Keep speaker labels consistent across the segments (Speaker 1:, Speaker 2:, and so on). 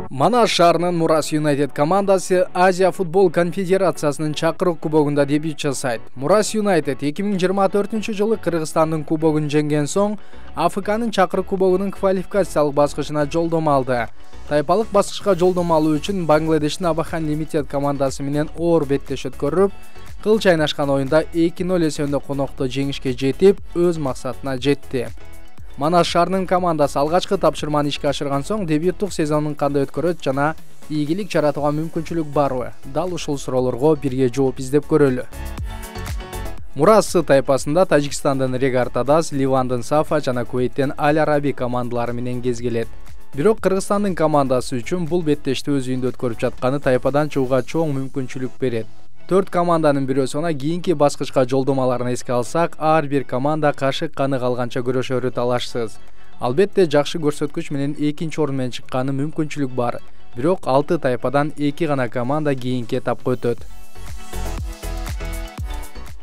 Speaker 1: Манас шаарынын Мурас Юнайтед командасы Азия футбол конфедерациясынын чакырык кубогунда дебют жасайт. Мурас Юнайтед 2024-жылы Кыргызстандын кубогун жеңген соң АФКнын чакырык кубогунун квалификациялык баскычына жолдомо алды. Тайпалык баскычка жолдомо алуу үчүн Бангладештин Абахан Лимитед командасы менен оор беттеш өткөрүп, кыл чайнашкан оюнда 2-0 эсебинде конокто жеңишке жетип, өз максатына жетти. Манас шаарынын командасы алгачкы тапшырманы ишке ашырган соң дебюттук сезонун кандай өткөрөт жана ийгилик жаратууга мүмкүнчүлүк барбы? Дал ушул суроолорго бирге жооп издеп көрөлү. Мурас тайпасында Тажикстандын Регартадас, Ливандын Сафа жана Кувейттен Аль-Араби командалары менен кезгелет. Бирок Кыргызстандын командасы үчүн бул беттешти өз үйүндө өткөрүп жатканы тайпадан чыгууга чоң мүмкүнчүлүк берет. 4 команданын бирөөсүнө кийинки баскычка жолдомаларын эске алсак, ар бир команда кашык каны калганча күрөшөрү талашсыз. Албетте жакшы көрсөткүч менен экинчи орун менен чыкканы мүмкүнчүлүк бар. Бирок 6 тайпадан 2 гана команда кийинки этапка өтөт.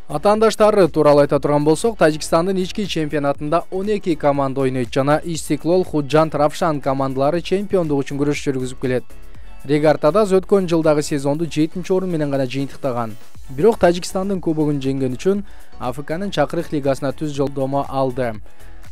Speaker 1: Атаандаштары тууралуу айта турган болсок, Тажикстандын ички чемпионатында 12 команда ойнойт жана Истиклол, Худжант, Равшан командалары чемпиондук үчүн күрөш жүргүзүп келет. Регартадас өткөн жылдагы сезонду 7-чи орун менен гана жыйынтыктаган. Бирок Тажикстандын кубогун жеңген үчүн АФКнын чакырык лигасына түз жолдомо алды.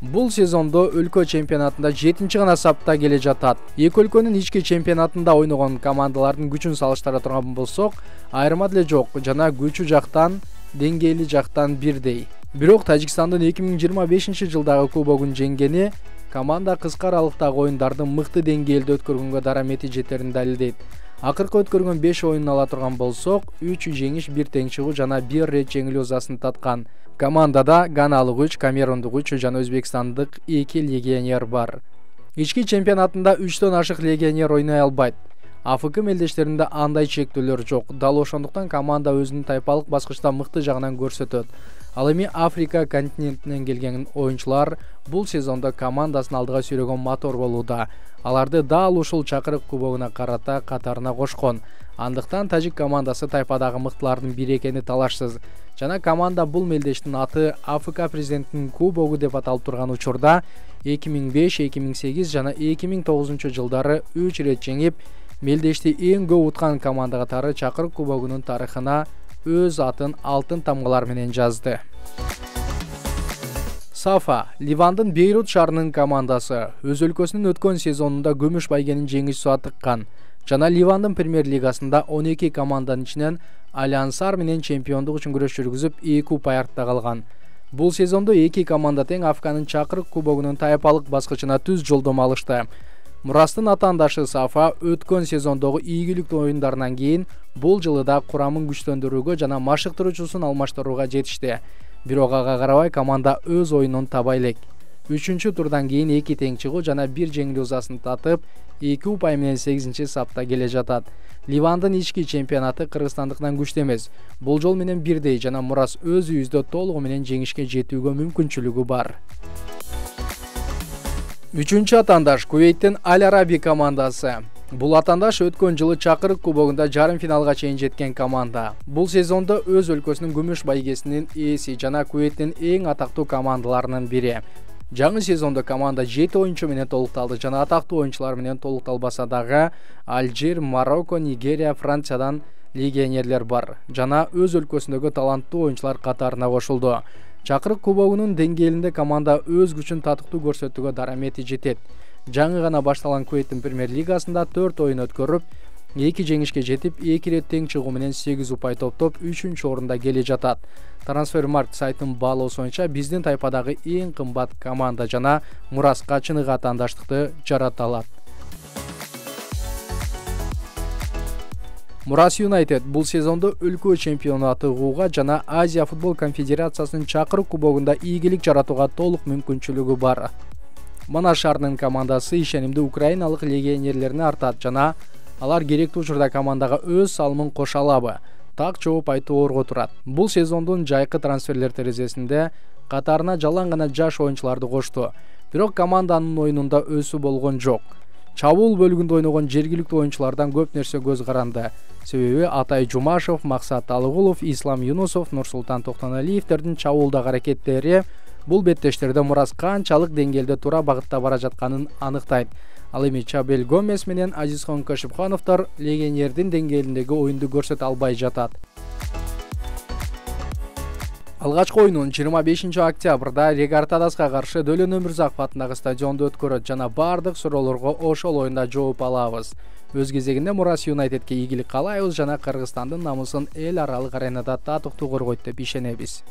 Speaker 1: Бул сезондо өлкө чемпионатында 7-чи гана сапта келе жатат. Эки өлкөнүн ички чемпионатында ойногон командалардын күчүн салыштыра турган болсок, айырма деле жок жана күчү жактан, деңгээли жактан бирдей. Бирок Тажикстандын 2025-жылдагы кубогун жеңгени команда кыска аралыктагы оюндардын мыкты деңгээлде өткөргөнгө дарамети жетерин далилдейт. Акыркы өткөргөн 5 оюнун ала турган болсок, 3 жеңиш, 1 тең чыгуу жана 1 рет жеңилүү ызасын таткан. Командада ганалык 3, камерундук 3 жана өзбекстандык 2 легионер бар. Ички чемпионатында 3төн ашык легионер ойной албайт. АФК мелдештеринде андай чектөөлөр жок. Дал ошондуктан команда өзүнүн тайпалык баскычта мыкты жагынан көрсөтөт. Ал эми Африка континентинен келген оюнчулар бул сезондо командасын алдыга сүйрөгөн мотор болууда. Аларды дал ушул чакырык кубогуна карата катарына кошкон. Андыктан тажик командасы тайпадагы мыктылардын бири экени талашсыз. Жана команда бул мелдештин аты АФК президентинин кубогу деп аталып турган учурда 2005, 2008 жана 2009-жылдары 3 рет жеңип, мелдешти эң көп уткан команда катары чакырык кубогунун тарыхына өз атын алтын тамгалар менен жазды. Сафа, Ливандын Бейрут шаарынын командасы, өз өлкөсүнүн өткөн сезонунда күмүш байгенин жеңишсиз тыккан. Жана Ливандын премьер лигасында 12 команданын ичинен Аль-Ансар менен чемпиондук үчүн күрөш жүргүзүп, 2 упай артта калган. Бул сезондо 2 команда тең АФКнын чакырык кубогунун тайпалык баскычына түз жолдомо алышты. Мурастын атаандашы Сафа өткөн сезондогу ийгиликтүү оюндарынан кийин бул жылы да курамын күчтөндүрүүгө жана машыктыруучусун алмаштырууга жетишти. Бирок ага карабай команда өз оюнун таба элек. 3-чү турдан кийин 2 тең чыгуу жана 1 жеңилүү ызасын татып, 2 упай менен 8-чи сапта келе жатат. Ливандын ички чемпионаты кыргызстандыкынан күчтүү эмес. Бул жол менен бирдей жана Мурас өз үйүндө толугу менен жеңишке жетүүгө мүмкүнчүлүгү бар. 3-чү атаандаш Кувейттен Аль-Араби командасы. Бул атаандаш өткөн жылы чакырык кубогунда жарым финалга чейин жеткен команда. Бул сезондо өз өлкөсүнүн күмүш байгесинин ээси жана Кувейттин эң атактуу командаларынын бири. Жаңы сезондо команда 7 оюнчу менен толукталды жана атактуу оюнчулар менен толукталбаса дагы Алжир, Марокко, Нигерия, Франциядан легионерлер бар жана өз өлкөсүндөгү таланттуу оюнчулар катарына кошулду. Чакырык кубогунун деңгээлинде команда өз күчүн татыктуу көрсөтүүгө дарамети жетет. Жаңы гана башталган Кувейттин премьер лигасында 4 оюн өткөрүп, 2 жеңишке жетип, 2 рет тең чыгуу менен 8 упай топтоп 3-чү орунда келе жатат. Трансфермаркт сайтынын баалоосу боюнча биздин тайпадагы эң кымбат команда жана Мураска чыныгы атаандаштыкты жарата алат. Мурас Юнайтед бул сезондо өлкө чемпионаты кууга жана Азия футбол конфедерациясынын чакырык кубогунда ийгилик жаратууга толук мүмкүнчүлүгү бар. Манас шаарынын командасы ишенимдүү украиналык легионерлерине артат жана алар керектүү учурда командага өз салымын кошо алабы? Так жооп айтуу оорго турат. Бул сезондун жайкы трансферлер терезесинде катарына жалаң гана жаш оюнчуларды кошту. Бирок команданын оюнунда өсүү болгон жок. Чабуул бөлүгүндө ойногон жергиликтүү оюнчулардан көп нерсе көз каранды. Себеби Атай Жумашев, Максат Алыгулов, Ислам Юнусов, Нурсултан Токтоналиевтердин чабуулдагы аракеттери Бул беттештерде Мурас канчалык деңгээлде туура багытта бара жатканын аныктайт. Ал эми Чабел Гомес менен Азизхон Кошипхановдор легионердин деңгээлиндеги оюнду көрсөтө албай жатат. Алгачкы оюнун 25-октябрда Регартадаска каршы Дөлөн Өмүрзаков атындагы стадиондо өткөрөт жана бардык суроолорго ошол оюнда жооп алабыз. Өз кезегинде Мурас Юнайтедке ийгилик каалайбыз жана Кыргызстандын намысын эл аралык аренада татыктуу коргойт деп ишенебиз.